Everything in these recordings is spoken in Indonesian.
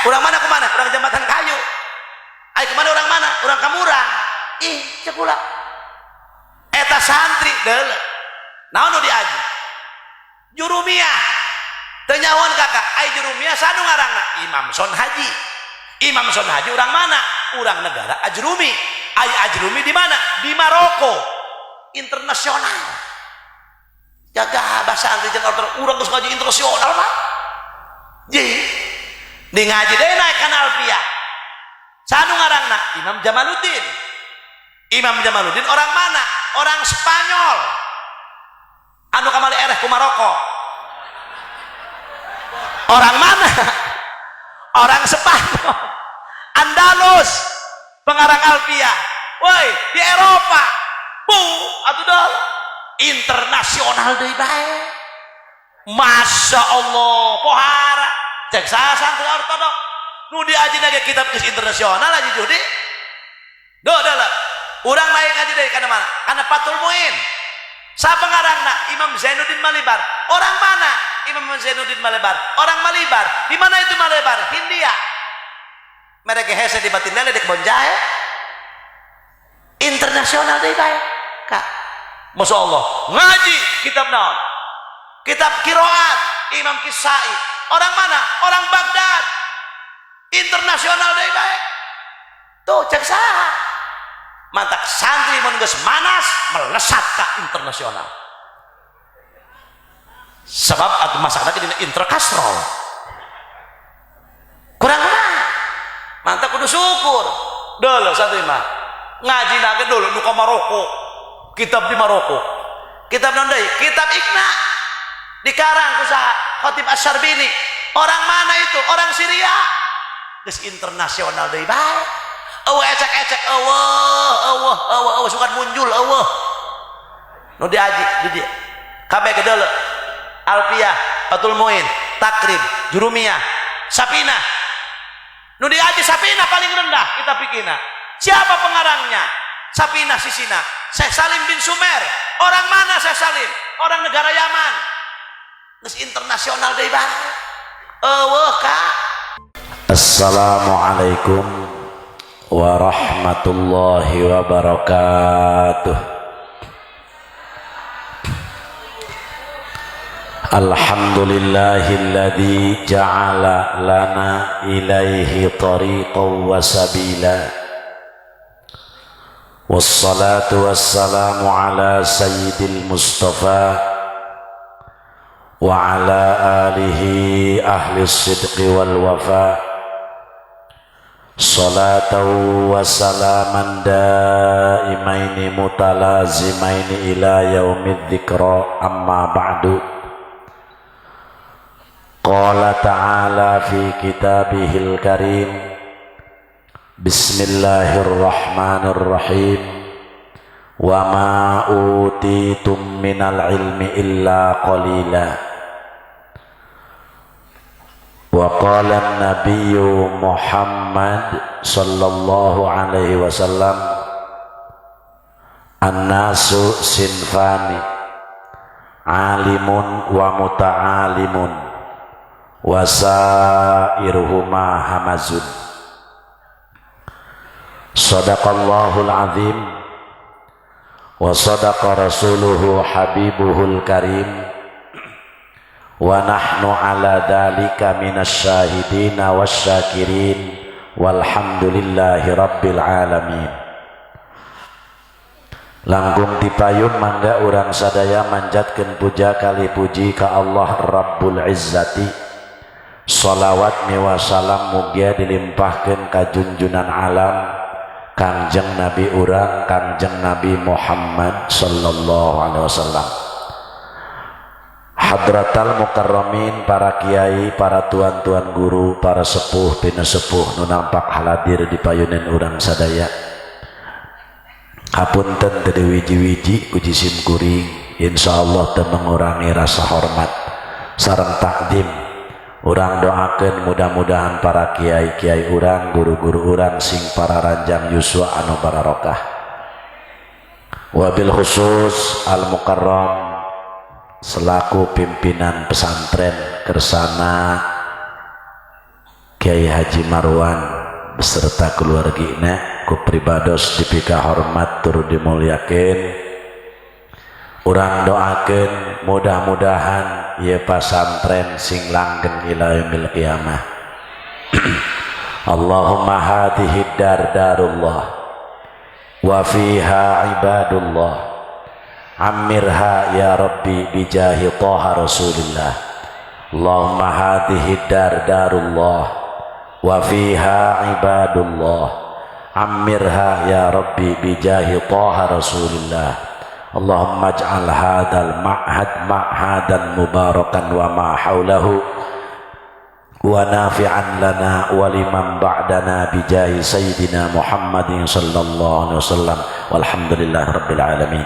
Urang mana kemana? Urang jembatan kayu. Ai kemana urang mana? Urang kamurang. Ih, cek ulah. Eta santri deuleu. Naon nu diaji? Jurumiyah. Teu nyahoan kakak, ai jurumiyah sanu ngaranna? Imam Son Haji. Imam Son Haji urang mana? Urang negara Ajrumi. Ai Ajrumi di mana? Di Maroko. Internasional. Jaga bahasa santri jeung urang geus ngaji internasional mah. Jadi di ngaji deh naik kanal Alfiah. Sanu ngarangna Imam Jamaluddin. Imam Jamaluddin orang mana? Orang Spanyol. Anu kamali ereh ku Maroko. Orang mana? Orang Spanyol. Andalus. Pengarang Alfiah. Woi, di Eropa. Bu, atuh dol. Internasional deui bae. Masya Allah, pohara. Cek saya santri ortodok. Nu diaji nage kitab geus internasional aja judi. Do lah. Urang naik aja dari kana mana? Kana Fathul Muin. Siapa ngarangna? Imam Zainuddin Malibar. Orang mana? Imam Zainuddin Malibar. Orang Malibar. Di mana itu Malibar? Hindia. Mereka hese di batin lele di kebon jahe. Internasional deui bae. Kak. Masya Allah. Ngaji kitab naon? Kitab Qiraat Imam Kisai. Orang mana? Orang Baghdad. Internasional deui bae. Tuh cek saha. Mantak santri mun geus manas melesat ka internasional. Sebab atuh masakna dina interkasrol. Kurang mah. Mantak kudu syukur. Deuleu santri mah. Ngajina ge dulu nu ka Maroko. Kitab di Maroko. Kitab naon deui? Kitab Iqna. Dikarang ku saha? Khatib Asy-Syarbini. Orang mana itu? Orang Syria. Geus internasional deui bae. Ecek-ecek Allah sukan muncul Allah. Nu diaji di dia. Kabeh ge deuleu. Alfiah, Fathul Muin, Takrib, Jurumiyah, Sapinah. Nu diaji Sapinah paling rendah kita pikirna. Siapa pengarangnya? Sapinah sisina. Syekh Salim bin Sumer. Orang mana Syekh Salim? Orang negara Yaman. Geus internasional deui bae. Eueuh Kak. Assalamualaikum warahmatullahi wabarakatuh. Alhamdulillahilladzi ja'ala lana ilaihi tariqan wa sabila. Wassalatu wassalamu ala sayyidil Mustafa wa ala alihi ahli sidqi wal wafa. Salatan wa salaman daimaini mutalazimaini ila yaumid dzikra, amma ba'du. Qala ta'ala fi kitabihil karim. Bismillahirrahmanirrahim. Wa ma utitum minal ilmi illa qalila. Wa qala an-nabiyyu Muhammad sallallahu alaihi wasallam, an-nasu sinfani, alimun wa muta'alimun wa sa'iruhuma hamazun. Sadaqallahul azim wa sadaqa rasuluhu habibuhul karim. Wa nahnu ala dhalika minasyahidina wasyakirin walhamdulillahi rabbil alamin. Langkung dipayun mangga urang sadaya manjatkeun puja kali puji ka Allah Rabbul Izzati. Shalawat miwa salam mugia dilimpahkeun ka junjunan alam Kangjeng Nabi urang Kangjeng Nabi Muhammad sallallahu alaihi wasallam. Hadratal mukarramin, para kiai, para tuan-tuan guru, para sepuh pina sepuh nu nampak haladir di payunan urang sadaya. Hapunten teu wiji-wiji uji sim kuring, insyaallah teu mengurangi rasa hormat sareng takdim. Urang doakeun mudah-mudahan para kiai-kiai urang, guru-guru urang sing para ranjang yuswa anu barokah. Wabil khusus al mukarram selaku pimpinan pesantren kersana Kiai Haji Marwan beserta keluargina ku pribados dipika hormat tur dimuliakeun. Urang doakeun mudah-mudahan ieu pasantren sing langgeng ila yaumil qiyamah. Allahumma hadhihi darullah wa fiha ibadullah amirha ya rabbi bijahi Thaha Rasulillah. Allahumma hadhihi darullah wa fiha ibadullah amirha ya rabbi bijahi Thaha Rasulillah. Allahumma ij'al hadzal ma'had ma'hadan mubarakan wa ma haulahu wa nafi'an lana wa liman ba'dana bijahi sayyidina Muhammadin sallallahu alaihi wasallam walhamdulillah rabbil alamin.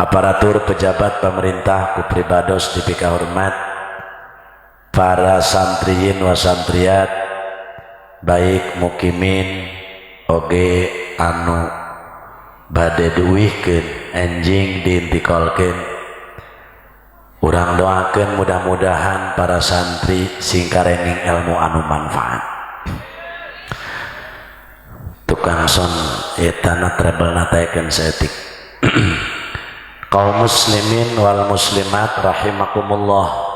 Aparatur pejabat pemerintah ku pribados dipika hormat, para santriyin wa santriyat baik mukimin oge anu bade duwihkeun enjing diintikolkeun. Urang doakeun mudah-mudahan para santri sing karening ilmu anu manfaat. Tukang son etana trebelna taekeun saeutik. Kaum muslimin wal muslimat rahimakumullah.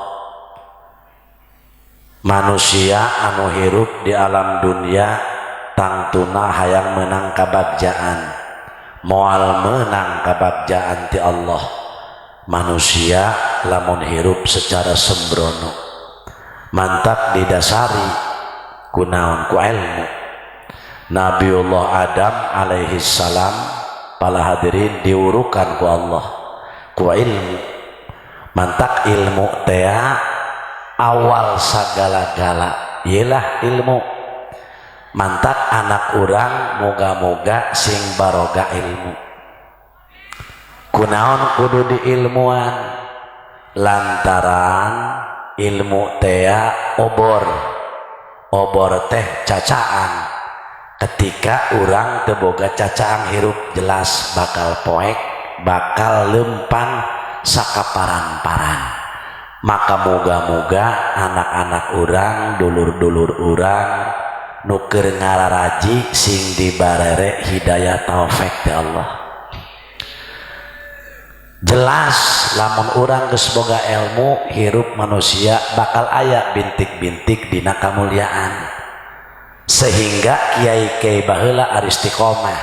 Manusia anu hirup di alam dunia tangtuna hayang menang kabagjaan, moal menang kabagjaan ti Allah. Manusia lamun hirup secara sembrono mantak didasari kunaon ku ilmu. Nabiullah Adam alaihi salam para hadirin diurukan ku Allah ku ilmu. Mantak ilmu teh awal sagala-gala ialah ilmu. Mantak anak urang moga-moga sing baroga ilmu. Kunaon kudu diilmuan lantaran ilmu teh obor teh cacaan. Ketika urang teu boga cacaan hirup jelas bakal poek, bakal lempang sakaparan-paran. Maka moga-moga anak-anak urang, dulur-dulur urang nu keur ngararaji sing dibarere hidayah taufik ti Allah. Jelas lamun urang geus boga ilmu hirup manusia bakal aya bintik-bintik dina kamuliaan. Sehingga kiai-kiai baheula ari istiqomah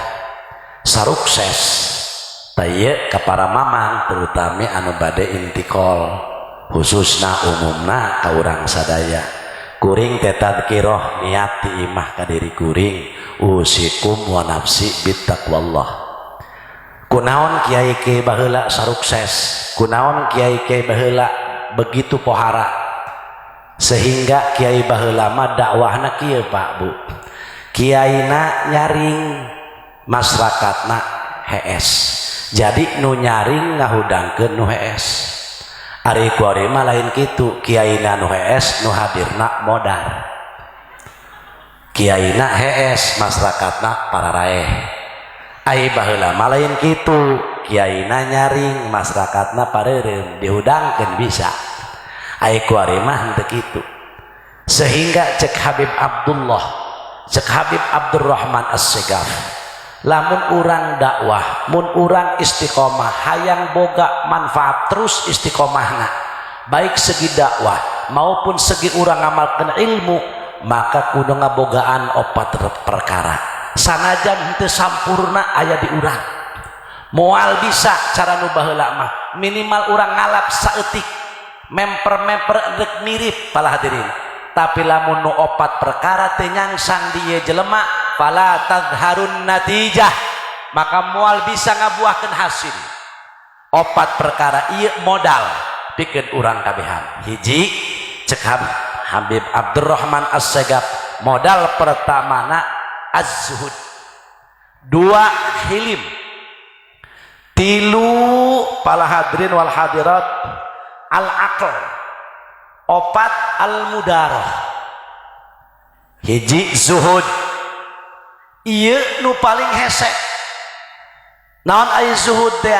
sarukses teu ka para mamang terutama anu bade intikol khususna umumna ka urang sadaya. Kuring teh tadkirah niat ti imah ka diri kuring usikum wa nafsi bittaqwallah. Kunaon kiai-kiai baheula sarukses, kunaon kiai-kiai baheula begitu pohara, sehingga kiai baheula mah dakwahna kieu Pak Bu, kiaina nyaring masyarakatna hees, jadi nu nyaring ngahudangkeun nu hees. Ari kuari mah lain kitu, kiaina nu hees nu hadirna modar, kiaina hees masyarakatna pararaeh. Ai baheula mah lain kitu, kiaina nyaring masyarakatna pareureum dihudangkeun bisa. Ai kuari mah henteu kitu. Sehingga cek Habib Abdullah, cek Habib Abdurrahman As-Segaf, lamun urang dakwah, mun urang istiqomah hayang boga manfaat terus istiqomahna, baik segi dakwah maupun segi urang ngamalkeun ilmu, maka kudu ngabogaan opat perkara. Sanajan henteu sampurna aya di urang, moal bisa cara nu baheula mah minimal urang ngalap saeutik memper rek mirip pala hadirin. Tapi lamun nu opat perkara teh nyangsang di ieu jelema fala tadharun natijah, maka moal bisa ngabuahkeun hasil. Opat perkara ieu modal pikeun urang kabehan. Hiji cek Habib Abdurrahman As-Segaf, modal pertamana az-zuhud, dua hilim, tilu pala hadirin wal hadirat al-aql, opat al-mudarah. Hiji zuhud, ieu nu paling hese. Naon aya zuhud teh?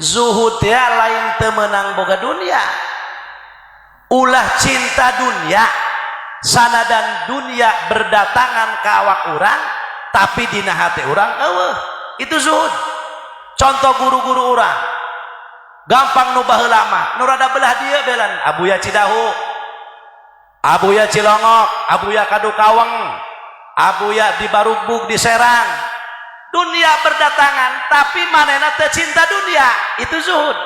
Zuhud teh lain teu meunang boga dunia, ulah cinta dunia sanadan dunia berdatangan ke awak orang tapi dina hati orang eueuh, itu zuhud. Contoh guru-guru orang gampang nu baheula mah nu rada belah dieu belan abuya Cidahu, abuya Cilongok, abuya Kadukaweng, abuya di Barugbug, di Serang. Dunia berdatangan tapi manehna teu cinta dunia, itu zuhud.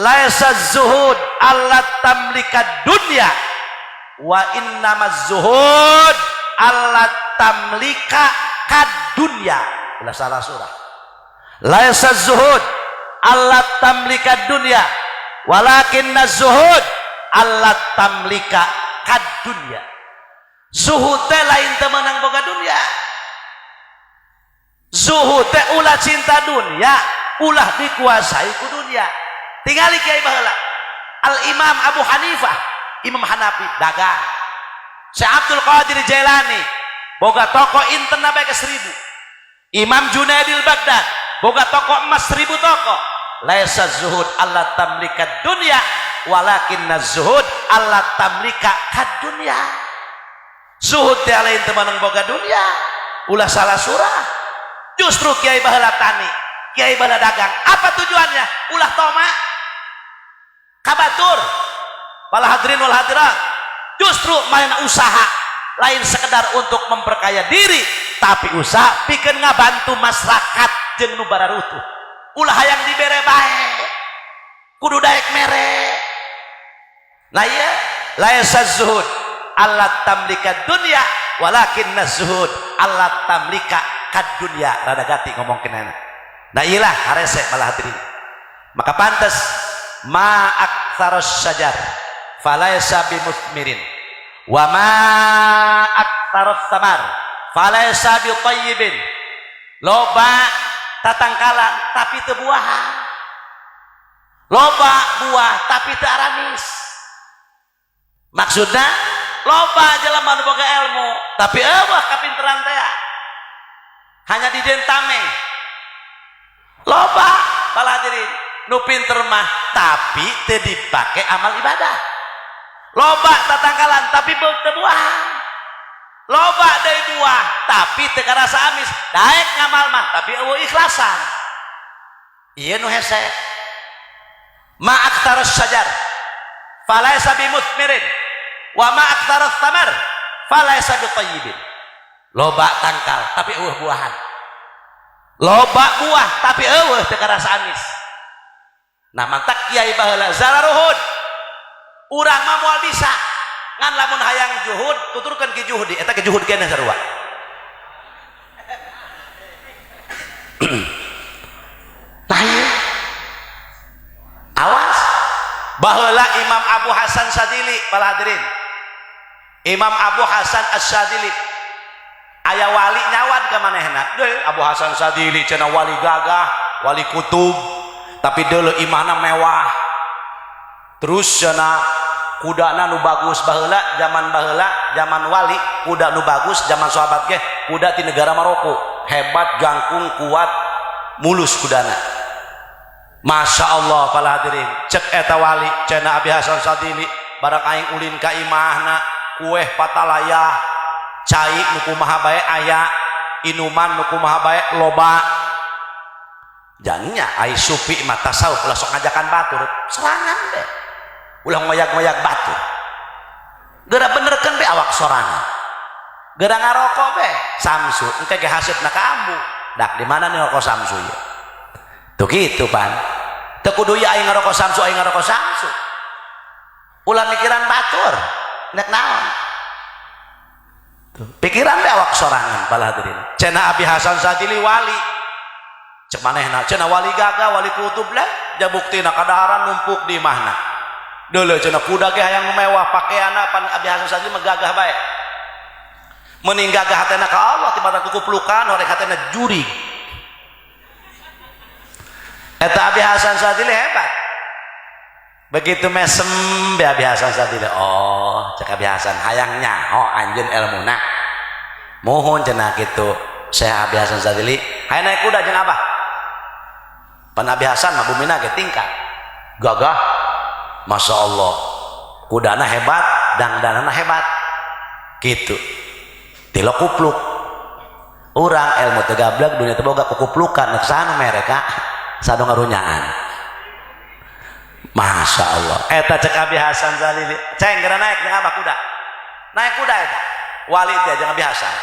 Laisa zuhud alla tamlika dunya wa innamaz zuhud alla tamlika kadunya. Ulah salah surah. Laisa zuhud alla tamlika dunya walakinnaz zuhud alla tamlika kadunya. Zuhud teh lain teu meunang boga dunia. Zuhud teh ulah cinta dunia, ulah dikuasai ku dunia. Tingali kiai baheula Al-Imam Abu Hanifah, Imam Hanafi dagang. Syekh Abdul Qadir Jailani boga toko internet bae ke 1000. Imam Junaidil Baghdad boga toko emas 1000 toko. Laisa zuhud alla tamlika dunya walakinna zuhud alla tamlika kadunya. Zuhud teh lain teu meunang boga dunia, ulah salah surah. Justru kiai baheula tani, kiai baheula dagang. Apa tujuannya? Ulah toma kabatur, wal hadirin wal hadirat, justru main usaha lain sekedar untuk memperkaya diri, tapi usaha pikeun ngabantu masyarakat jeung nu bararutuh. Ulah hayang dibere bae, kudu daek mere. Nah ieu laisa zuhud alla tamlika dunya walakinna zuhud alla tamlika kadunya. Rada gati ngomongkeunana. Nah iyalah harese malah hadirin. Maka pantas ma aktsaros syajar falaysa bimuthmirin wa ma aktsaros samar falaysa bitayyibin. Loba tatangkalan tapi teu buahan, loba buah tapi teu aramis. Maksudna loba jelema nu boga ilmu tapi eueuh kapinteran teh hanya di dieu tameng. Loba para hadirin nu pinter mah tapi teu dipake amal ibadah. Loba tatangkalan tapi teu buahan. Loba deui buah tapi teu karasa amis. Daek ngamal mah tapi eueuh ikhlasan. Ieu nu hese. Ma aktarus syajar falaysa bimuthmirin wa ma aktarus tamar falaysa bitayyibin. Loba tangkal tapi eueuh buahan. Loba buah tapi eueuh teu karasa amis. Nah mantak kiai baheula zalaruhud urang mah moal bisa ngan lamun hayang juhud tuturkeun ki juhudi eta ke juhud keneh sarua. Nah ieu awas baheula Imam Abu Hasan Sadili para hadirin. Imam Abu Hasan As-Sadili aya wali nyawad ka manehna. Deui Abu Hasan Sadili cenah wali gagah, wali kutub, tapi deuleu imahna mewah. Terus cenah kudana nu bagus baheula zaman wali kuda nu bagus zaman sahabat ge kuda ti negara Maroko. Hebat, jangkung, kuat, mulus kudana. Masya Allah para hadirin. Cek eta wali cenah Abi Hasan Sadili barang aing ulin ka imahna kueh patalayah cai nu kumaha bae aya, inuman nu kumaha bae loba. Jangnya ai supi mah tasawuf ulah sok ngajakan batur, serangan deh. Ulah ngoyak-ngoyak batur. Geura benerkeun be awak sorangan. Geura ngarokok be samsu, engke ge haseupna ka ambu. Dak di mana nih rokok samsu ieu? Tuh gitu pan. Teu kudu ieu aing ngarokok samsu, aing ngarokok samsu. Ulah mikiran batur, nek naon? Pikiran deh awak sorangan pala hadirin. Cenah Abi Hasan Sadili wali. Cek manehna cenah wali gagah, wali kutub lah. Ja buktina kadaharan numpuk di imahna. Deuleu cenah kuda ge hayang mewah pakaianna pan Abi Hasan Sadili mah gagah bae. Meuning gagah hatena ka Allah tibatan kukuplukan horek hatena jurig. Eta Abi Hasan Sadili hebat. Begitu mesem be Abi Hasan Sadili. Oh, cek Abi Hasan hayang nyaho anjeun ilmuna. Mohon cenah kitu. Syekh Abi Hasan Sadili hayang naik kuda jeung Abah. Pan Abi Hasan mah bumina ge tingkat. Gagah. Masya Allah. Kudana hebat, dangdanana hebat. gitu tilo kupluk orang ilmu tegablag dunia teboga kukuplukan neksana mereka sadu ngarunyaan Masya Allah eta cek Abi Hasan Zalili ceng gara naik dengan apa kuda naik kuda eta wali itu aja Abi Hasan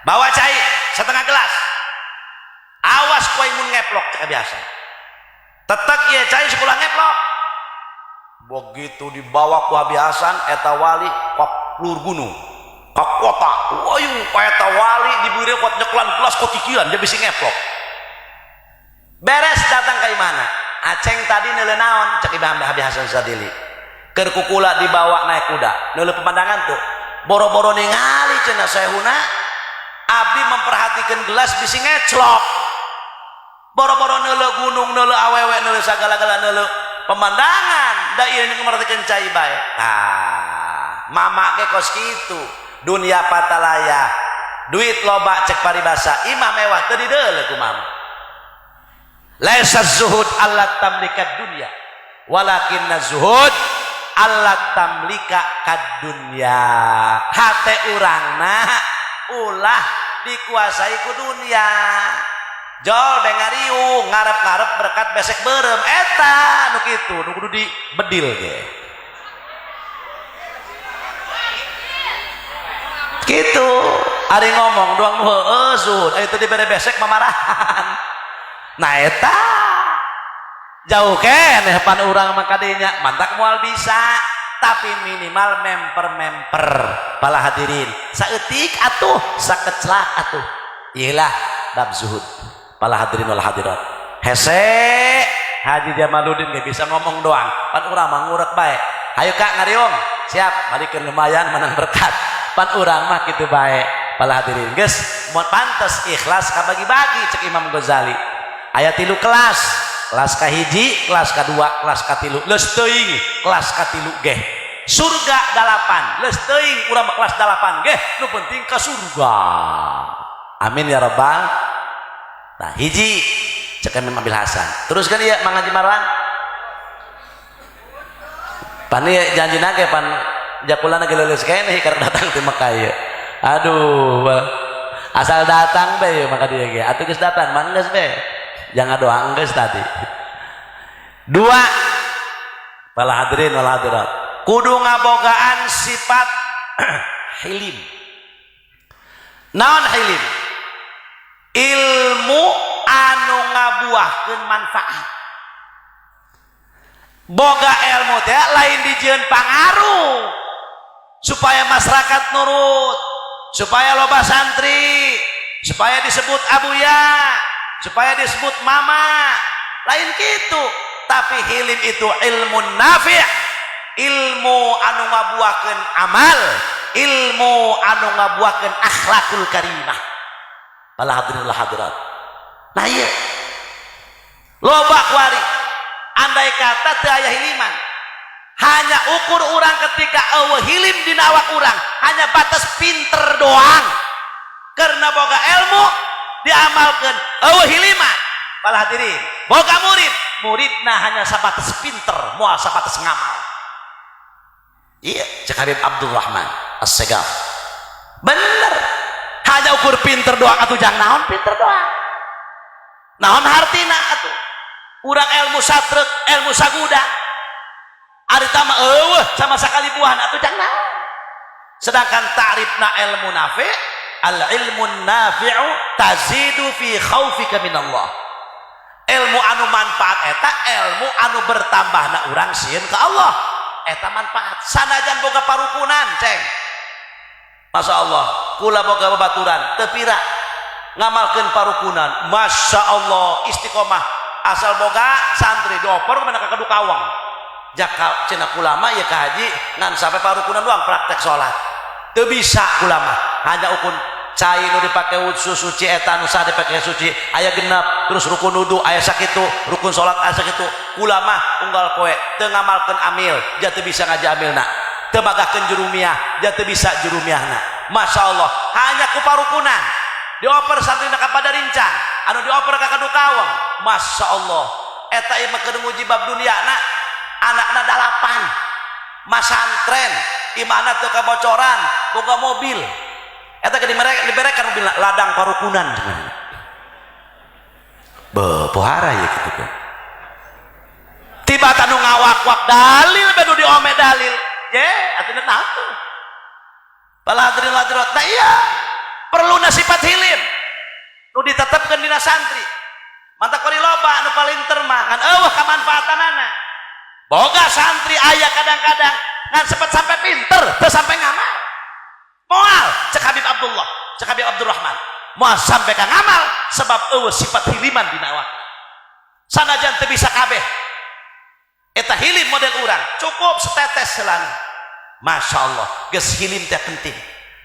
bawa cai setengah gelas awas kue mun ngeplok cek Abi Hasan tetek ya cai sekolah ngeplok begitu dibawa ku Abi Hasan eta wali kok lur gunung kok kota wayu eta wali diberi kuat nyeklan gelas kok kikiran dia bisa ngeplok beres datang ke mana aceng tadi neule naon cek Ibam Abi Hasan Sadili keur kukula dibawa naik kuda neule pemandangan tuh boro-boro ningali cenah sehuna abdi memperhatikan gelas bisi ngeclok boro-boro neule gunung neule awewe neule sagala-gala neule pemandangan da ieu ngemertikeun cai bae tah mama ge kos kitu dunia patalaya duit loba cek paribasa imah mewah teu dideuleu ku mama laisa zuhud Allah tamlikat dunia walakin zuhud Allah tamlika kad dunia hate urangna ulah dikuasai ku dunia jol dengariu ngarep-ngarep berkat besek berem eta nu kitu nu kudu dibedil ge gitu ari ngomong doang nu heueuh zuhud itu dibere besek mamarahan nah eta jauh keneh pan urang makadinya mantak moal bisa tapi minimal memper pala hadirin saeutik atuh sakeclak atuh iyalah bab zuhud pala hadirin wal hadirat hese Haji Jamaluddin gak bisa ngomong doang pan urang mah ngurek bae hayu Kak ngariung siap balikeun lumayan menang berkat pan urang mah kitu bae pala hadirin geus mun pantes ikhlas kabagi-bagi cek Imam Ghazali aya 3 kelas kahiji kelas kedua kelas katilu leus teuing kelas katilu ge surga 8 leus teuing urang kelas 8 ge nu penting ka surga amin ya rabbal nah hiji cek Imam Abil Hasan teruskan ieu Mang Haji Marwan pan ieu janjina ge pan jakulana ge leuleus keneh karena datang ti Mekah ieu aduh asal datang be maka dia ge atuh geus datang mah geus be jangan doa enggeus tadi 2 pala hadirin wal hadirat kudu ngabogaan sifat hilim naon hilim ilmu anu ngabuahkeun manfaat boga ilmu teh lain dijieun pangaruh supaya masyarakat nurut supaya loba santri supaya disebut abuya supaya disebut mama lain gitu tapi hilim itu ilmu nafi' ilmu anu ngabuahkeun amal ilmu anu ngabuahkeun akhlakul karimah pala hadirin wal hadirat nah ieu loba kuari andai kata teu aya hiliman hanya ukur urang ketika eueuh hilim dina awak urang hanya batas pinter doang karena boga ilmu diamalkan eueuh hiliman pala hadirin boga muridna hanya sabatas pinter moal sabatas ngamal iya cek Habib Abdurrahman As-Segaf bener hanya ukur pinter doang atuh jang naon pinter doang naon hartina atuh urang ilmu satrek ilmu saguda ari tama eueuh sama sakali buahan atuh jang naon sedangkan ta'rifna ilmu nafi' al ilmu nafi'u tazidu fi khaufika minallah ilmu anu manfaat eta ilmu anu bertambahna urang sieun ka Allah eta manfaat sanajan boga parukunan ceng Masya Allah kula boga babaturan teu pira ngamalkeun parukunan Masya Allah istiqomah asal boga santri dioper mana ka kadu kawang jaka cenah ulama ya ka haji ngan sampai parukunan doang praktek salat teu bisa ulama hanya ukun cai nu dipake wudhu suci eta nu sah dipake suci aya genep terus rukun wudu aya sakitu rukun salat aya sakitu ulama unggal poe teu ngamalkeun amil ja teu bisa ngaji amilna teu magahkeun jurumiah ja teu bisa jurumiahna Masya Allah hanya ku parukunan dioper santrina ka Padarincang anu dioper ka Kadu Kawang Masya Allah eta ieu mah keur muji bab duniana anakna 8 masantren imana teu kabocoran boga mobil eta ge diberekan mobil ladang parukunan sebenarnya pohara ya gitu kan tiba tanu ngawak-wak dalil bedu diome dalil ye atuh naon tuh pala hadirin hadirat nah iya perlu sifat hilim nu ditetepkeun dina santri mantap kori loba anu paling termah kan eueuh kamanfaatanana boga santri aya kadang-kadang ngan sepet sampai pinter teu sampai ngamal moal cek Habib Abdullah cek Habib Abdurrahman moal sampai ka ngamal sebab eueuh sifat hiliman dina awak sanajan teu bisa kabeh eta hilim model urang cukup setetes selana Masya Allah geus hilim teh penting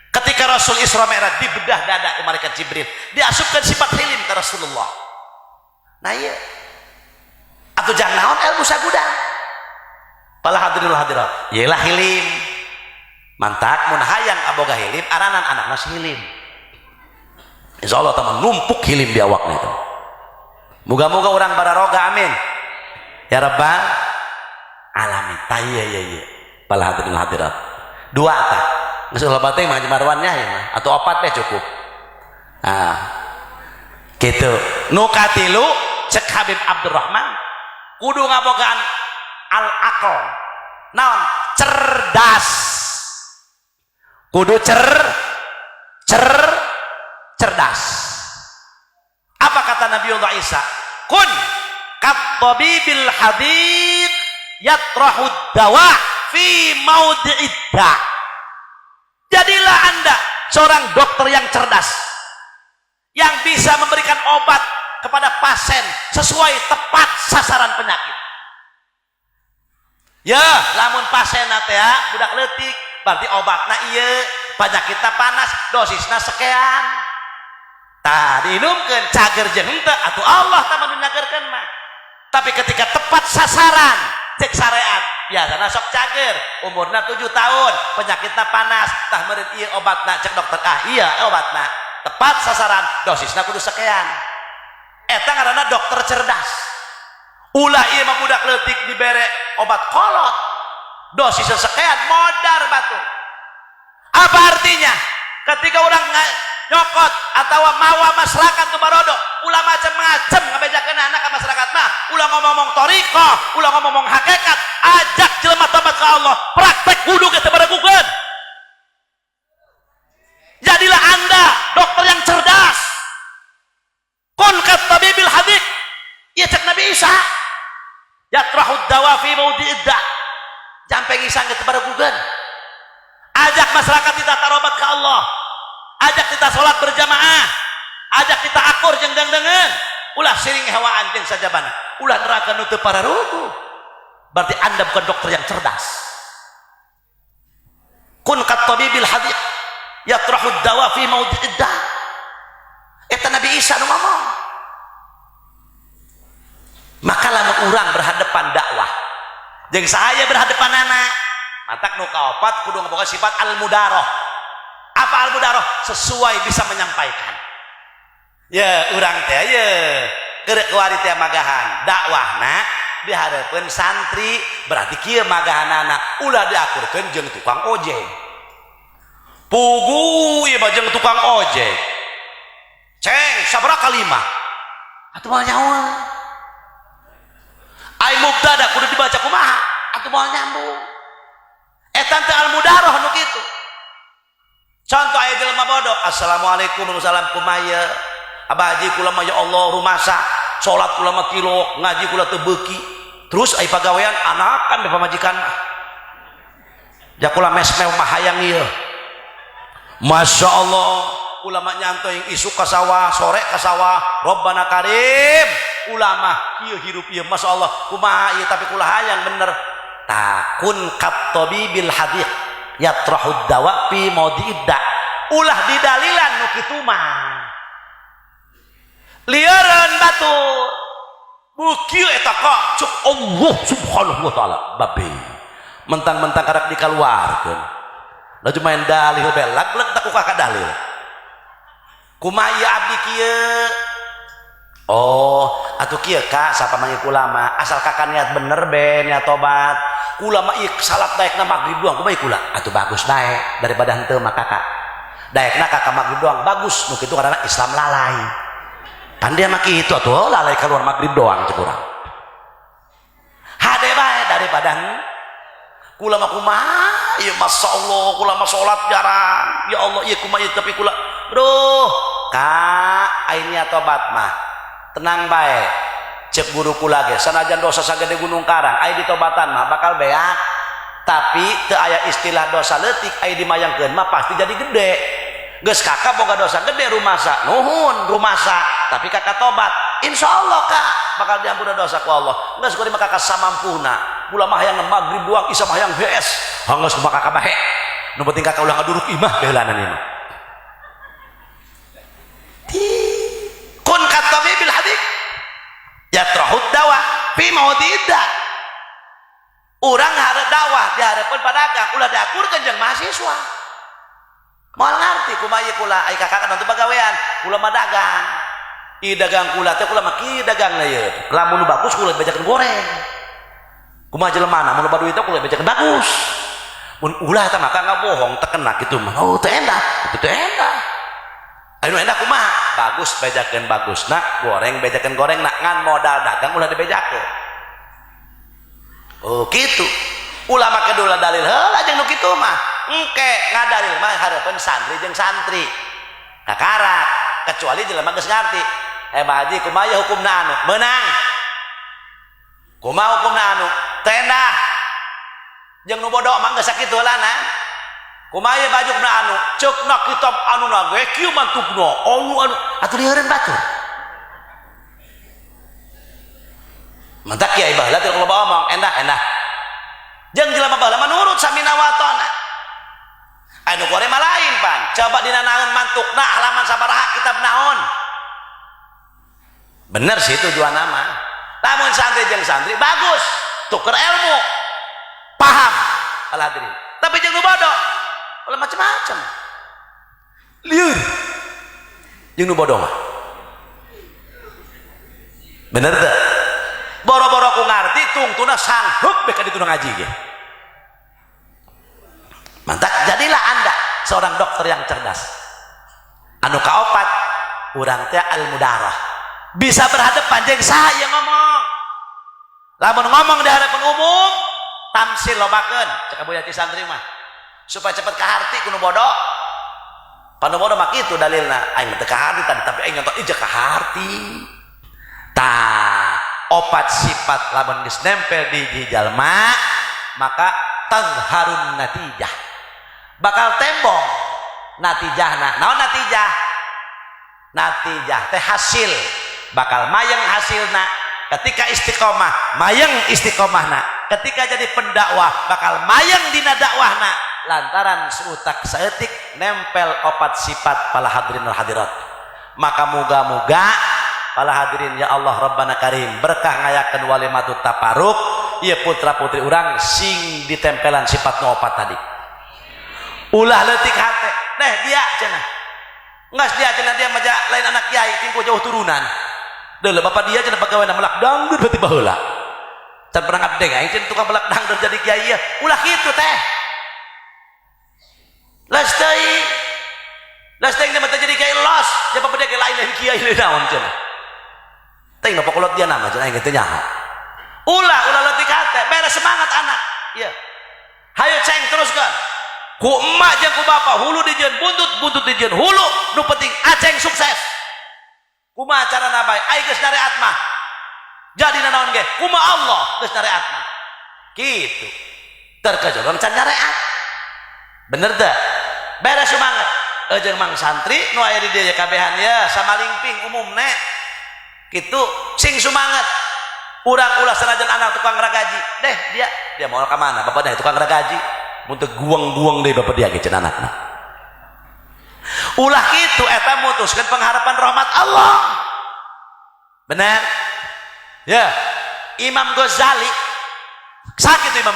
ketika Rasul Isra Mi'raj dibedah dada ku malaikat Jibril diasupkan sifat hilim ke Rasulullah nah iya atuh jang naon ilmu sagudang pala hadirin hadirat yalah hilim mantak mun hayang aboga hilim aranan anakna si hilim insyaallah teman numpuk hilim di awakna itu moga-moga urang bararoga amin ya rabbal alamin tayya ya pala hadirin hadirat dua tah geus loba teh mah marwannya ya mah atau opat teh cukup nah kitu nu katilu cek Habib Abdurrahman kudu ngabogaan al aql naon cerdas kudu cerdas apa kata Nabiullah Isa kun kat tabibil hadid yatrahud dawa fi maudhi'id da jadilah anda seorang dokter yang cerdas yang bisa memberikan obat kepada pasien sesuai tepat sasaran penyakit ya lamun pasien teh budak leutik berarti obatna ieu penyakitna panas dosisna sekean tah diinumkeun cager jeung henteu atuh Allah tah manu nyagerkeun mah tapi ketika tepat sasaran cek syariat biasana sok cager umurna 7 tahun penyakitna panas tah meureun ieu obatna cek dokter iya obatna tepat sasaran dosisna kudu sekean eta ngaranna dokter cerdas ulah ieu mah budak leutik dibere obat kolot dosisnya sekean modar batu apa artinya ketika orang nyokot atau mawa masyarakat tu barodo ulah macam-macam ngabejakeun anak ka masyarakat mah ulah ngomong thariqah ulah ngomong hakikat ajak jelema tobat ka Allah praktek wudu ke teu baragukeun jadilah anda dokter yang cerdas kun kat tabibil hadik ieu cek Nabi Isa yatrahud dawa fi maudhi'id da jampeng Isa geus baragukeun ajak masyarakat kita tarobat ka Allah ajak kita sholat berjamaah ajak kita akur jeung dangdengeun ulah siring hewaan jeung sajabana ulah neraka nu teu pararugu berarti anda bukan dokter yang cerdas kun kat tabibil hadik yatrahud dawa fi maudhi'id da eta Nabi Isa nu ngomong maka lamun urang berhadapan dakwah jeung saya berhadapan anak matak nu kaopat kudu ngaboga sifat al-mudaroh apa al-mudaroh sesuai bisa menyampaikan ya urang teh ye keur kuari teh magahan dakwahna di hareupeun santri berarti kieu magahanana ulah diakurkeun jeung tukang ojek pugu ieu mah jeung tukang ojek ceng sabaraha kalimah atuh moal nyawa ai mubtada kudu dibaca kumaha atuh moal nyambung eta teh al-mudaroh nu kitu contoh aya jelema bodoh assalamualaikum salam kumaya abah haji kula mah ya Allah rumasa salat kula mah kilo ngaji kula teu beuki terus aya pagawean anakan be pamajikan ja kula mes-mes mah hayang ieu Masya Allah ulama nyantoy isuk ka sawah sore ka sawah Rabbana Karim ulama kieu hirup ieu Masya Allah kumaha ieu tapi kula hayang bener takun kat tabibil hadith yatrahud dawa fi maudhi'id da ulah didalilan nu kitu mah lieureun batur bukieu eta ka cuk Allah subhanahu wa taala babe mentang-mentang karak dikaluarkeun da cuma main dalil belag-leg tak ku kakak dalil kumaha ieu abdi kieu Oh, atuh kieu Kak, sapamangih ulama, asal Kakak niat bener be, niat tobat. Ulama ieu salat daekna magrib doang, kumaha kula? Atuh bagus bae daripada henteu mah Kakak. Daekna Kakak magrib doang bagus, nu kitu karena Islam lalai. Pan dia mah kitu atuh lalai keluar magrib doang cek urang. Hade bae daripada kula mah kumaha? Ieu masyaallah kula mah salat jarang. Ya Allah ieu kumaha ieu tapi kula bro, Kak, aing niat tobat mah. Tenang baik cek guru kula ge sanajan dosa sagede gunung karang aya ditobatan mah bakal beak tapi teu aya istilah dosa leutik aya dimayangkeun mah pasti jadi gede geus Kakak boga dosa gede rumasa nuhun rumasa tapi Kakak tobat insyaallah Kak bakal diampura dosa ku Allah geus kudu mah Kakak samampuna kula mah hayang magrib doang isa mah hayang bees hanggeus kumaha Kakak bae nu penting Kakak ulah ngaduruk imah baheulanan ieu mah kun katabibil hadik yatrahud dawah fi maudida urang hareup dakwah di hareupeun padagang ulah diakurkeun jeung mahasiswa moal ngarti kumaha ieu kula ai Kakak kan untuk pagawean kula mah dagang ieu dagang kula teh kula mah kieu dagangna ieu lamun bagus kula bejakeun goreng kumaha jelemana mun loba duit teh kula bejakeun bagus mun ulah eta mah ka bohong teu kena kitu mah oh teu endah itu teu endah anu enak kumaha bagus bejakeun bagusna goreng bejakeun goreng nak ngan modal dagang ulah dibejakeun oh kitu ulama kedua dalil heula jeung nu kitu mah engke ngadalil mah hareupeun santri jeung santri kakarak kecuali jelema geus ngarti Pak Haji kumaha hukumna anu meunang kumaha hukumna anu tendah jeung nu bodoh mah geus sakitu heulana kumaha bajukna anu ceukna kitab anu na ge kieu mantukna anu atuh lieureun batur mantak kiai baheula teh kalau omong endah jeung jelema baheula mah nurut samina wa ta'ana anu gore mah lain pan coba dina naon mantukna halaman sabaraha kitab naon bener sih tujuan nama lamun santri jeung santri bagus tuker ilmu paham al hadirin tapi jeung nu bodoh oleh macam-macam liur yang nu bodoh mah bener teh boro-boro ku ngarti tungtuna sanggup beka dituna ngaji ge mantap jadilah Anda seorang dokter yang cerdas anu kaopat urang teh al mudarah bisa berhadapan jeung saya ngomong lamun ngomong di hadapan umum tamsil lobakeun cek aboya ti santri mah supaya cepat kaharti kuno bodoh panu bodoh mak itu dalilna aing teu kaharti tadi tapi aing nonton ija kaharti tah opat sifat lamun geus nempel di jalma maka tazharun natijah bakal tembong natijahna naon natijah teh hasil bakal mayang hasilna ketika istiqomah mayang istiqomahna ketika jadi pendakwah bakal mayang dina dakwahna lantaran seutak saeutik nempel opat sifat pala hadirin al hadirat maka muga-muga pala hadirin ya Allah Rabbana Karim berkah ngayakeun walimatut taparuk ieu putra putri urang sing ditempelan sifat nu opat tadi ulah leutik hate neh dia cenah ngas dia cenah dia maja lain anak kiai tingku jauh turunan deuleu bapak dia cenah pagaweana melak dangdut beuti baheula can pernah ngabdeng aing cenah tukang melak dangdut jadi kiai ieu ulah kitu teh Lasteng dia mata jadi kayak los, jangan pada kayak lain kiai lain naon cenah. Teng napa kolot dia nama cenah gitu nyaho. Ulah letih kate, beres semangat anak. Iya. Hayo ceng teruskan. Ku emak jeung ku bapak hulu dijieun buntut dijieun hulu nu penting aceng sukses. Kumaha carana bae? Ai geus syariat mah. Jadi naon ge? Kumaha Allah geus syariat mah. Kitu. Terkejodohan can syariat. Bener teh? Beres semangat jeung mang santri nu aya di dieu kabehan ya samalingping umumna kitu sing sumanget urang ulah sanajan anak tukang ragaji deh dia mau ka mana bapak dah tukang ragaji mun teu guang-guang deui bapak dia ge cenah anakna ulah kitu eta mutuskeun pengharapan rahmat Allah bener ya Imam Ghazali sakitu Imam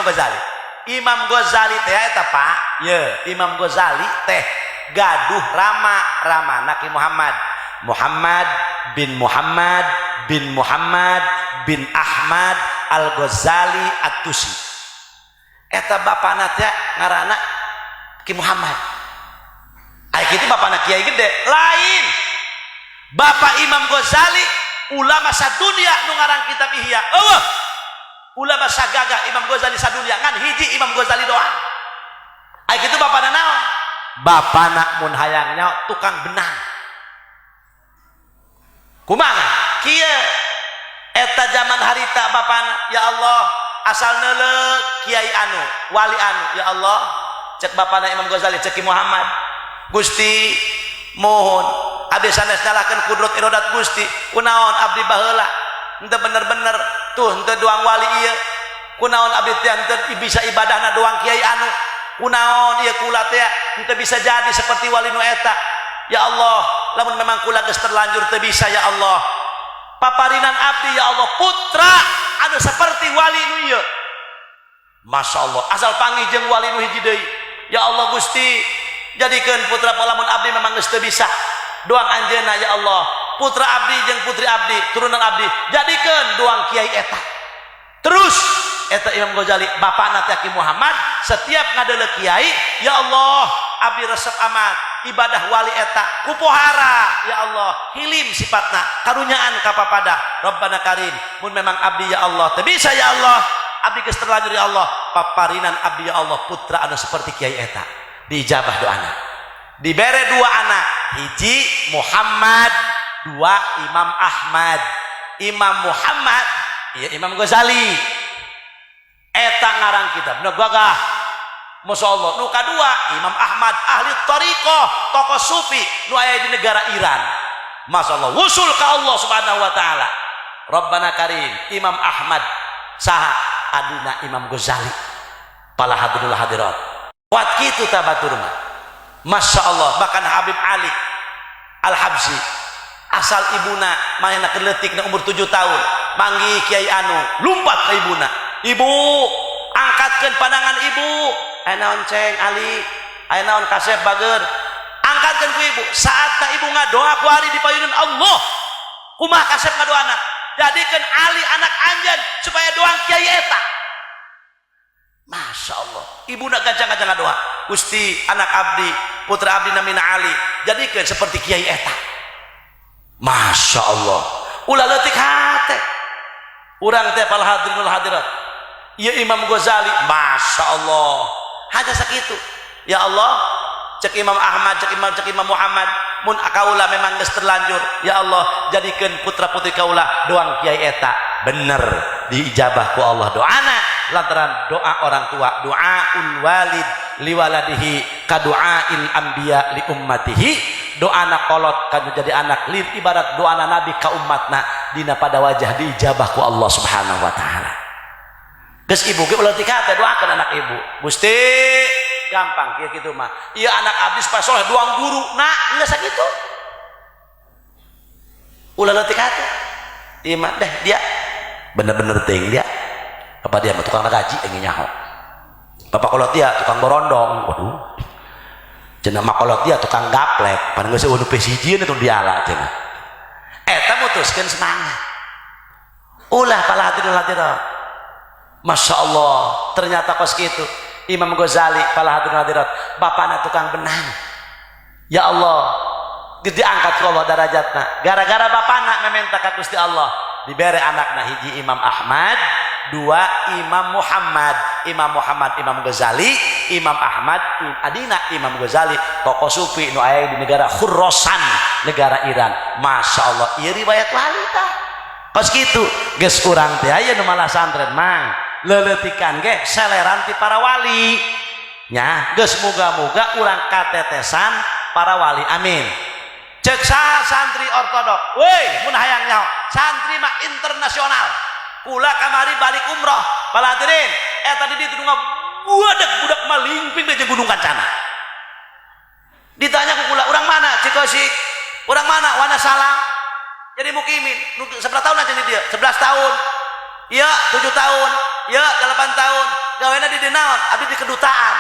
Ghazali teh eta Pak ya Imam Ghazali teh gaduh rama Naki Muhammad bin Muhammad bin Muhammad bin Ahmad Al-Ghazali At-Tusi. Eta bapana teh ngaranna Ki Muhammad. Ai kitu bapana kiai gede. Lain. Bapak Imam Ghazali ulama sadunya nu ngaran kitab Ihya. Ulama sagagah Imam Ghazali sadunya ngan hiji Imam Ghazali doang. Ai kitu bapana naon? Bapana mun hayang nyaho tukang benang. Kumaha? Kieu eta zaman harita bapana, ya Allah, asal neuleuh kiai anu, wali anu, ya Allah, cek bapana Imam Ghazali, cek Muhammad. Gusti mohon abdi sanes nyalakeun kudrat iradat Gusti, kunaon abdi baheula henteu bener-bener tuh henteu doang wali ieu, kunaon abdi teh henteu bisa ibadahna doang kiai anu, kunaon ieu kula teh henteu bisa jadi seperti wali nu eta. Ya Allah, lamun memang kula geus terlanjur teu bisa ya Allah, paparinan abdi ya Allah putra anu seperti wali nu ieu. Masya Allah, asal panggih jeung wali nu hiji deui. Ya Allah Gusti, jadikeun putra lamun abdi memang geus teu bisa doang anjeunna ya Allah, putra abdi jeung putri abdi, turunan abdi jadikeun doang kiai eta. Terus eta Imam Ghazali bapana teh Ki Muhammad setiap ngadeuleuh kiai, ya Allah abdi resep amat ibadah wali eta kupohara ya Allah, hilim sifatna, karunyaan ka papada Rabbana Karim. Mun memang abdi ya Allah teu bisa ya Allah, abdi geus terlanjur ya Allah, paparinan abdi ya Allah putra anu seperti kiai eta, diijabah doana. Dibere dua anak, hiji Muhammad, dua Imam Ahmad. Imam Muhammad ya Imam Ghazali eta ngarang kitab nu gagah, Masya Allah. Nu kadua Imam Ahmad ahli tariqah, tokoh sufi nu aya di negara Iran. Masya Allah, wusul ka Allah subhanahu wa ta'ala. Rabbana Karim. Imam Ahmad saha aduna Imam Ghazali pala hadrul hadirat kuat kitu tabatur mah. Masya Allah. Bahkan Habib Ali Al-Habsyi asal ibuna manehna keleutik na umur 7 tahun manggih kiai anu lumpat ka ibuna, ibu angkatkeun pandangan ibu, aya naon ceng Ali, aya naon kasep bager, angkatkeun ku ibu. Saatna ibu ngadoa ku ari di payunan Allah, kumaha kasep ngadoana, jadikeun Ali anak anjeun supaya doang kiai eta. Masya Allah, ibuna gancang-gancang ngadoa, Gusti anak abdi putra abdi namina Ali jadikeun seperti kiai eta. Masya Allah, ulah leutik hate urang teh pal hadirinul hadirat ieu Imam Ghazali. Masya Allah, haja sakitu ya Allah, cek Imam Ahmad, cek Imam Muhammad, mun kaula memang geus terlanjur ya Allah jadikeun putra putri kaula doang kiai eta. Bener diijabah ku Allah doana lantaran doa orang tua, doaul walid liwaladihi kadu'ail anbiya li ummatihi. Doana kolot kan jadi anak lir ibarat doana nabi ka umatna, dina pada wajah diijabah ku Allah subhanahu wa ta'ala. Geus ibu ge ulah tikate doakeun anak ibu, Gusti gampang kieu kitu mah ieu anak abdi supaya soleh doang guru nah geus sakitu ulah leutik hate ieu mah deh dia bener-bener teuing dia apa dia mah tukang gaji engge nyaho, bapak kolot dia tukang borondong, waduh cenah mah kolot dia tukang gaplek pan geus eueuh pesijieun itu diala cenah eta mutuskeun semangat ulah pala hadirin hadirat. Masya Allah, ternyata kos gitu Imam Ghazali pala hadirin hadirat bapana tukang benang ya Allah gede angkat ku Allah darajatna gara-gara bapana mementa ka Gusti Allah dibere anakna hiji Imam Ahmad, dua Imam Muhammad. Imam Ghazali, Imam Ahmad adina Imam Ghazali tokoh sufi nu aya di negara Khurasan, negara Iran. Masya Allah, ieu riwayat wali tah kos kitu geus urang teh aya nu malah santren mang leleutikan ge seleran ti para wali nya geus muga-muga urang katetesan para wali, amin. Cek saha santri ortodok, woi mun hayang nyaho santri mah internasional kula kamari balik umroh pala hadirin eta di ditu budak malingping di Gunung Kancana. Ditanya ku kula urang mana Cikosik, urang mana Wanasalam, jadi mukimin seberapa tahun aja dia 11 tahun iya 7 tahun iya 8 tahun gawena di dinaon abdi di kedutaan.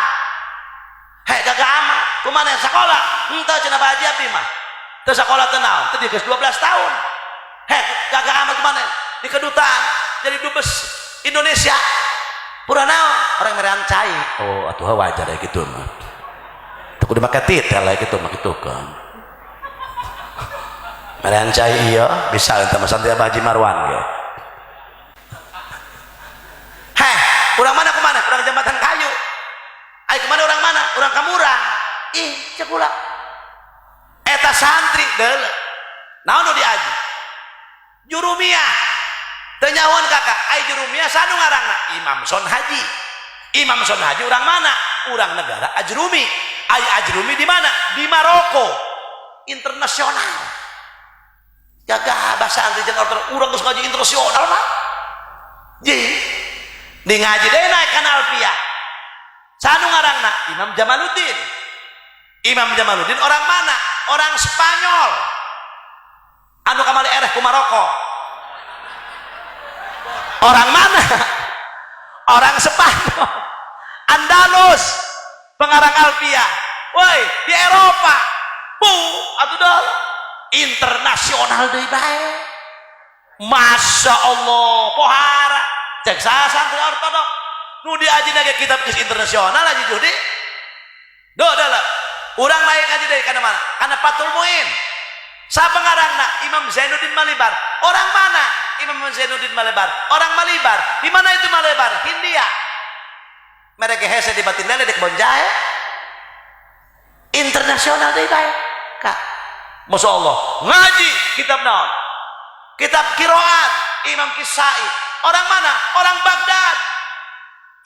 Heh gagah amat kumaha sekolah henteu cenah bahagia abdi mah teu sekolah teu naon teu geus 12 tahun Gagah amat kemana di kedutaan jadi dubes Indonesia pura naon orang merian cai. Oh atuh wajar ya gitu mah tuh kudu make titel ya gitu mah gitu kan merian cai iya bisa ente mah santai Haji Marwan ya. Orang mana kemana? Orang jembatan kayu. Ay kemana orang mana? Orang Kamurang. Ih cek ulah eta santri deule naon nu diaji jurumiyah teu nyahoan kakak ai jurumiyah sanu ngaranna Imam Son Haji. Imam Son Haji urang mana? Urang negara Ajrumi. Ai Ajrumi di mana? Di Maroko internasional. Jaga bahasa santri jeung urang geus ngaji internasional mah ji di ngaji deui naik kana Alfiyah sanu ngaranna Imam Jamaluddin. Imam Jamaluddin orang mana? Orang Spanyol anu kamali ereh ku Maroko. Orang mana? Orang Spanyol Andalus pengarang Alfiyah. Woi di Eropa bu atuh dol internasional deui bae. Masya Allah pohara cek saya santri ortodok nu diajina ge kitab geus internasional aja judi do lah urang naik aja dari kana mana kana Fathul Muin siapa ngarangna Imam Zainuddin Malibar. Orang mana? Imam Zainuddin Malibar orang Malibar. Di mana itu Malibar? Hindia. Mereka hese di batin lele dek bonjae internasional deui bae kak. Masya Allah ngaji kitab naon? Kitab Qiraat Imam Kisai. Orang mana? Orang Baghdad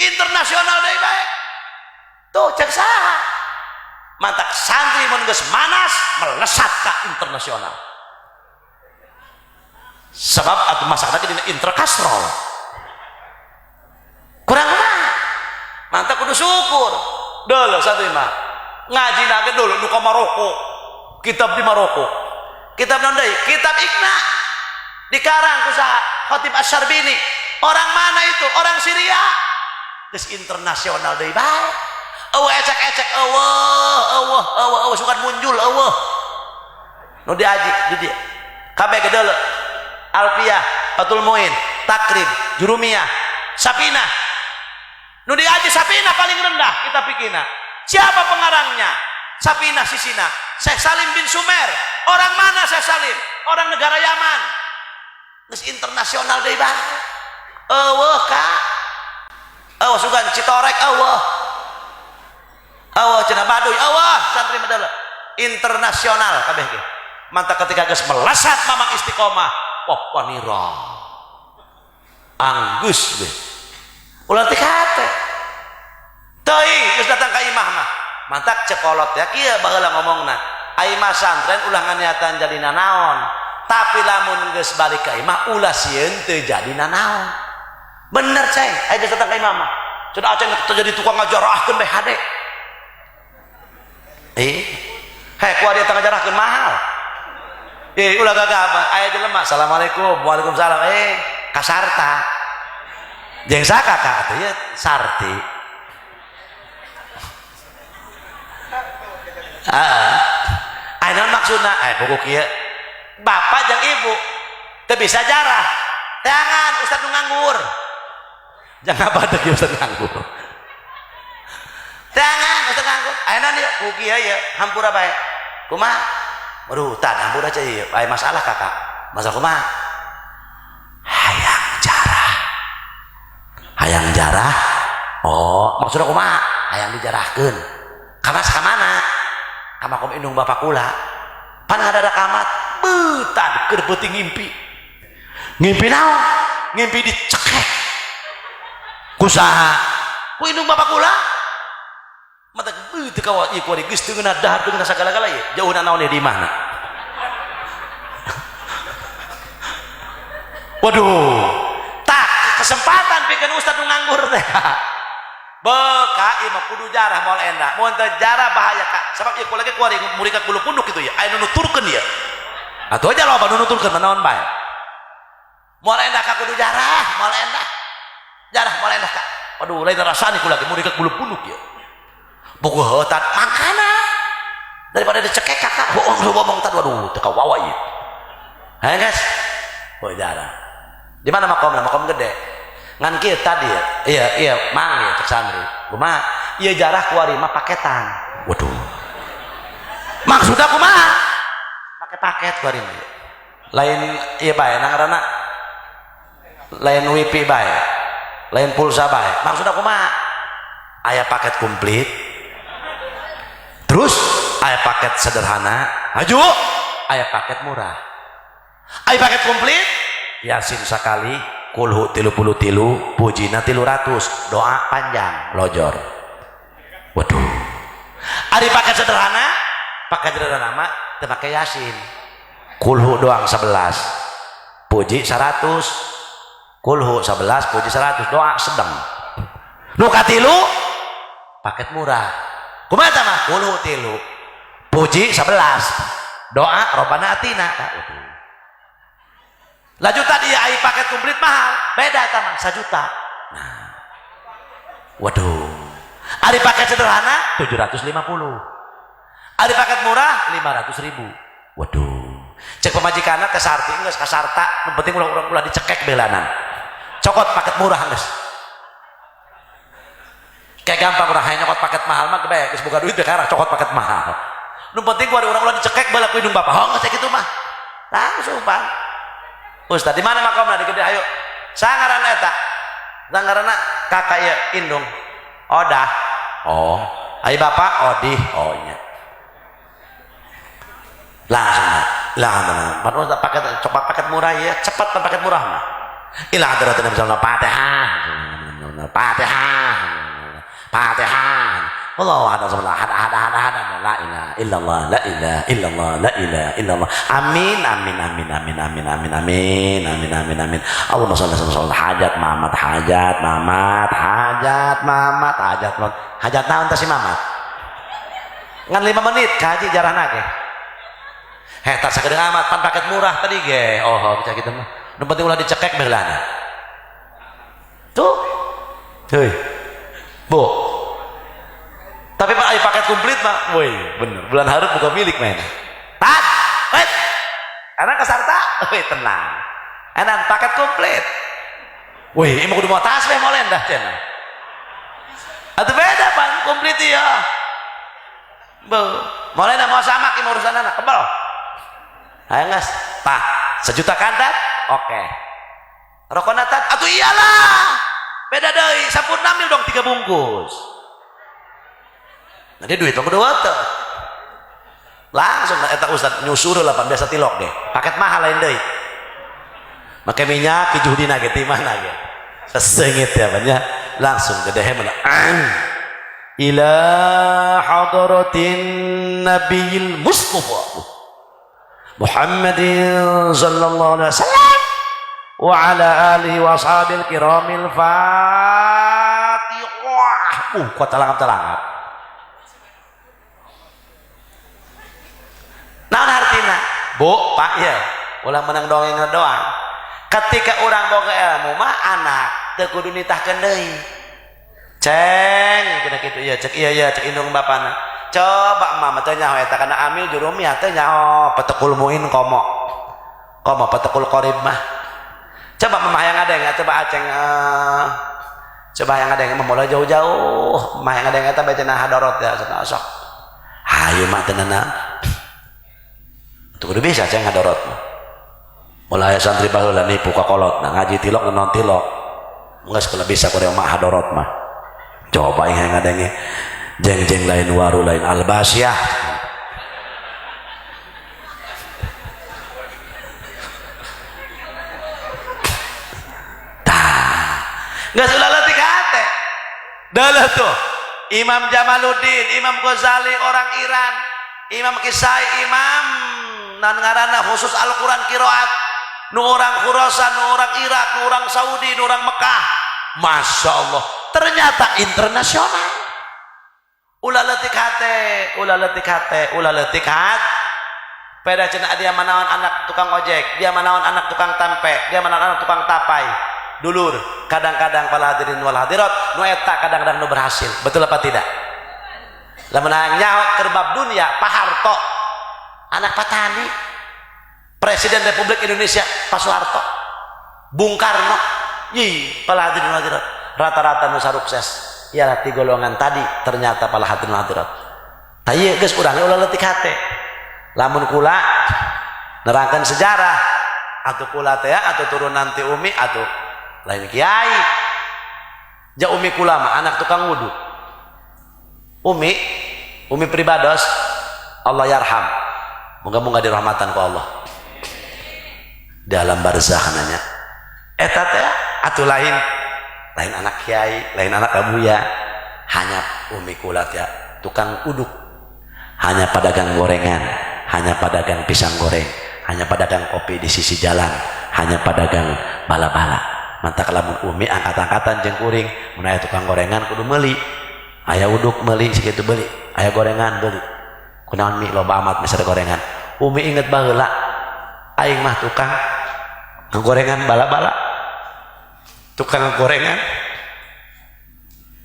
internasional deui bae. Tuh cek saha mantak santri mun geus manas melesat ka internasional. Sebab atuh masakna dina interkasrol. Kurang mah mantak kudu syukur. Deuleuh santri mah ngajina ge dulu nu ka Maroko. Kitab di Maroko. Kitab naon deui? Kitab Iqna. Dikarang ku saha? Khatib Asy-Syarbini. Orang mana itu? Orang Syria. Geus internasional deui bae. Eueuh ecek-ecek eueuh sukan muncul eueuh. Nu diaji di dieu. Kabeh ge deuleuh. Alfiyah, Fathul Muin, Takrib, Jurumiyah, Safinah. Nu diaji Safinah paling rendah kita pikirna. Siapa pengarangnya? Safinah sisina. Syekh Salim bin Sumer. Orang mana Syekh Salim? Orang negara Yaman. Geus internasional deui bae. Eueuh Kak. Eueuh sugan Citorek eueuh. Eueuh cenah Baduy eueuh santri medal internasional kabeh ge. Mantap ketika geus melesat mamang istiqomah, wah panira. Anggus ge. Ulah teh kate. Teuing geus datang ka imah mah. Mantap cekolot ya kieu baheula ngomongna. Ai mah santren ulah nganiatan jadi nanaon. Tapi lamun geus balik ka imah ulah sieun teu jadi nanaon. Bener ceng, aya geus datang ka imah mah. Cenah aceng teu jadi tukang ngajarahkeun bae hade. Ku dia tengah ngajarahkeun mahal. Ulah gagah apa? Aya jelema assalamualaikum, waalaikumsalam. Kasarta. Jeung sakaka atuh ya sarti. Naon maksudna? Pokok kieu bapak jeung ibu teu bisa jarah. Jangan ustad nu nganggur. Jangan badak ya ustad nganggur. Jangan ustad nganggur. Ayeuna dieu ku kieu ya hampura bae. Kumaha? Waduh, tah hampura cai ieu. Aya masalah kakak. Masalah kumaha? Hayang jarah. Hayang jarah. Oh, maksudna kumaha? Hayang dijarahkeun. Kamas ka mana? Ka makom indung bapak kula. Pan ada kamat beutad keur beuting ngimpi. Ngimpi naon? Ngimpi dicekek. Kusaha? Ku indung bapak kula. Mata beuteu ka ieu ku geus teu ngeunah dahar teu ngeunah sagala-gala ieu. Jauhna naon di mana? Waduh. Tak kesempatan pikeun ustad nu nganggur teh. Beka ieu mah kudu jarah moal endah. Mun teu jarah bahaya Kak. Sabab ieu ku lagi kuari murid ka bulu punduk kitu ya. Aya nu nuturkeun ieu. Atuh aja loba nu nuturkeun naon bae. Moal endah Kak kudu jarah, moal endah. Jarah moal endah Kak. Waduh, lain rasani ku lagi murid ka bulu punduk ieu. Bogoh heutat mangkana. Daripada dicekek Kakak, bohong tad waduh teu kawawa ieu. Haye guys. Oh jarang. Di mana makomna? Makom gede. Ngan kieu tadi ya. Iya, mang ya cek santri. Kumaha? Ieu jarah kuari mah paketan. Waduh. Maksudna kumaha? Paket kuari mah. Lain ieu bae nangarana. Lain wifi bae. Lain pulsa bae. Maksudna kumaha? Aya paket komplit. Terus aya paket sederhana. Maju. Aya paket murah. Aya paket komplit. Yasin sakali, kulhu 33, pujina 300, doa panjang, lojor. Waduh. Ari paket sederhana mah teu make yasin. Kulhu doang 11, puji 100. Kulhu 11, puji 100, doa sedang. Nu katilu paket murah. Kumaha tah mah? Kulhu 3, puji 11, doa robbana atina. Laju tadi ya paket komplit mahal, beda taman 1 juta. Nah, waduh. Ari paket sederhana 750. Ari paket murah 500.000. Waduh. Cek pemajikanna ke sarti geus ka sarta, nu penting ulah dicekek belanan. Cokot paket murah geus. Kayak gampang urang hayang nyokot paket mahal mah geus geus boga duit bekarah cokot paket mahal. Nu penting urang ulah dicekek bala ku hidung bapak. Hong cek kitu mah. Langsung Pak. Ustaz di mana makomna di gede ayo. Sangaranna eta. Sangaranna kakak ya indung. Odah. Oh. Ai bapak Odih. Oh iya. Langsung. Padahal paket cepat paket murah ya, cepat paket murah mah. Ila hadratin misalnya Fatihah. Allah ada subhanallah hada la ilaha illallah la ilaha illallah la ilaha illallah amin Allahumma shalli ala sayyidina hajat naon teh si Mamat ngan 5 menit kaji jarana ge tar sakedeung amat pan paket murah tadi ge oh bisa kitu mah nu penting ulah dicekek beulana tuh heuy Bu. Tapi Pak ayo paket komplit Pak. Woi, bener. Bulan hareup buka milik main. Tat, wait. Karena kasarta, woi tenang. Enak paket komplit. Woi, ini mau kudu mau tas weh molen dah cenah. Atuh beda Pak, komplit ya. Bu, molen mau sama ki urusan anak kebal. Ayo ngas. Pak, 1 juta kandat? Oke. Rokona tat? Atuh iyalah. Beda deui, sampurna mil dong 3 bungkus. Nah dia duit lo kedua tuh langsung eta ustad nyusur lah biasa tilok deh paket mahal lain deh pakai minyak kejuh dina gitu mana ya sesengit ya banyak langsung gede mana ila hadratin nabiyil mustafa Muhammadin sallallahu alaihi wasallam wa ala alihi wa ashabil kiramil fatihah kuat talangap naon hartina Bu Pak ya ulah menang dongeng doang ketika orang boga ilmu mah anak teu kudu nitahkeun deui ceng kena kitu ya cek iya cek indung bapana coba mama teh nyaho eta kana amil jurumiyah teh nyaho petekul muin komo petekul qorib mah coba mama yang ada yang coba aceng coba yang ada yang memulai jauh-jauh mah yang ada yang eta baca hadarat ya sok hayu mah tenan tuh udah bisa ceng ngadorot mulai santri baheula nipu ka kolot nah ngaji tilok non tilok geus kalau bisa ku mah hadorot mah coba yang ngadenge jeng lain waru lain albasyah tah geus ulah leutik hate dalah tuh Imam Jamaluddin Imam Ghazali orang Iran Imam Kisai Imam nan ngaranna khusus Al-Quran qiraat nu orang Khurasan, nu orang Irak, nu orang Saudi, nu orang Mekah. Masya Allah ternyata internasional. Ulah leutik hate peda cenah dia manaon anak tukang ojek, dia manaon anak tukang tempe, dia manaon anak tukang tapai dulur kadang-kadang pala hadirin wal hadirat nu eta kadang-kadang nu berhasil betul apa tidak lamun nyaho kerbab dunia paharto anak petani Presiden Republik Indonesia Pak Soeharto, Bung Karno, pala hadirin hadirat, rata-rata nu sukses ya ti golongan tadi ternyata pala hadirin hadirat. Taya geus urang ulah leutik hate. Lamun kula nerangkan sejarah atau kula teh atau turunan ti umi atau lain kiai. Ja umi kula mah anak tukang wudu. Umi pribados Allah yarham. Moga-moga dirahmatan ku Allah. Dalam barzakh nanya. Eta teh atuh lain anak kiai, lain anak abuya. Hanya umi kula teh tukang uduk. Hanya pedagang gorengan, hanya pedagang pisang goreng, hanya pedagang kopi di sisi jalan, hanya pedagang bala-bala. Mantak lamun umi angkat-angkatan jeung kuring, mun aya tukang gorengan kudu meuli. Aya uduk meuli sakitu beuli, aya gorengan beuli. Kunaon mi loba amat misalnya gorengan. Umi inget baheula aing mah tukang gorengan bala-bala. Tukang gorengan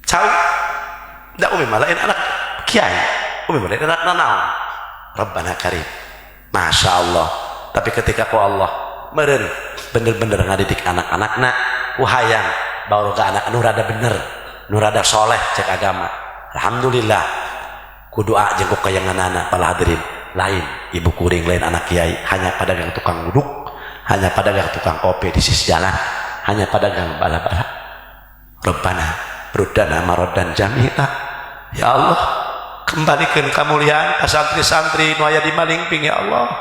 cau. Da umi malah anak kiai. Umi boleh anak nanaon. Rabbana Karim. Masya Allah. Tapi ketika ku Allah meureun bener-bener ngadidik anak-anakna ku hayang baruga anak nu rada bener, nu rada soleh cek agama. Alhamdulillah. Ku doa jeung ku kayanganana para hadirin lain ibu kuring lain anak kiai hanya pedagang tukang duduk, hanya pedagang tukang kopi di sisi jalan, hanya pedagang bala-bala. Rabbana ruddana maraddan jamila. Ya Allah, kembalikan kemuliaan ke santri-santri nu aya di Malingping ya Allah.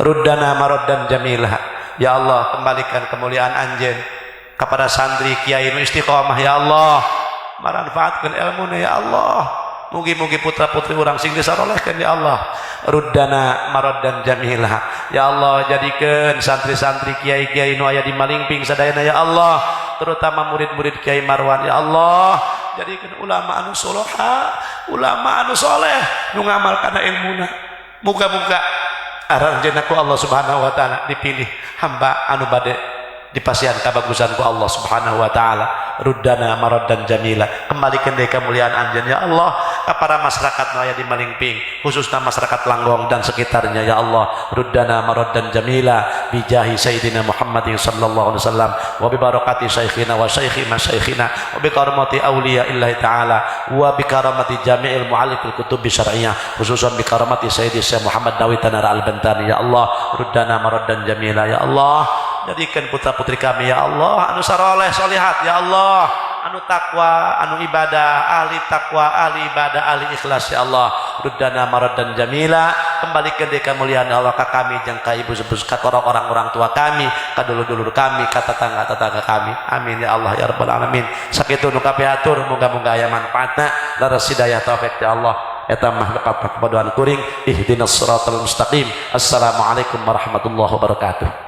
Ruddana maraddan jamila. Ya Allah, kembalikan kemuliaan anjeun kepada santri kiai nu istiqomah ya Allah. Manfaatkeun ilmuna ya Allah. Mugi-mugi putra-putri urang sing disarolehkeun ya Allah. Ruddana maraddan jamila. Ya Allah, jadikeun santri-santri kiai-kiai nu aya di Malingping sadayana ya Allah, terutama murid-murid Kiai Marwan ya Allah. Jadikan ulama anu soloha, ulama anu soleh nu ngamalkan ilmuna. Muga-muga aranjeunna ku Allah Subhanahu wa taala dipilih hamba anu bade dipasihan kabagusan ku Allah Subhanahu wa taala. Ruddana maraddan jamila. Kembalikan deui kemuliaan anjeun ya Allah kepada masyarakat nu aya di Malingping, khususnya masyarakat Langgong dan sekitarnya ya Allah. Ruddana maraddan jamila bi jahi sayyidina Muhammadin sallallahu alaihi wasallam wa bi barakati syekhina wa syekhi masyayikhina wa bi karamati auliya illahi ta'ala wa bi karamati jami'il mu'allifil kutubi syar'iyyah, khususan bi karamati sayyidi Syekh Muhammad Dawi Tanara Al-Bantani ya Allah. Ruddana maraddan jamila ya Allah. Jadikan putra-putri kami ya Allah anu saroleh solihat ya Allah, anu takwa, anu ibadah, ahli takwa, ahli ibadah, ahli ikhlas ya Allah. Ruddana maraddan jamila. Kembalikan deui kemuliaan Allah ka kami jeung ka ibu sepuh ka orang-orang tua kami, ka dulur-dulur kami, ka tetangga-tetangga kami. Amin ya Allah ya rabbal alamin. Sakitu nu kapiatur moga-moga aya manfaatna, laras hidayah taufik ya Allah. Eta mah lepat kepaduan kuring ihdinas siratal mustaqim. Assalamualaikum warahmatullahi wabarakatuh.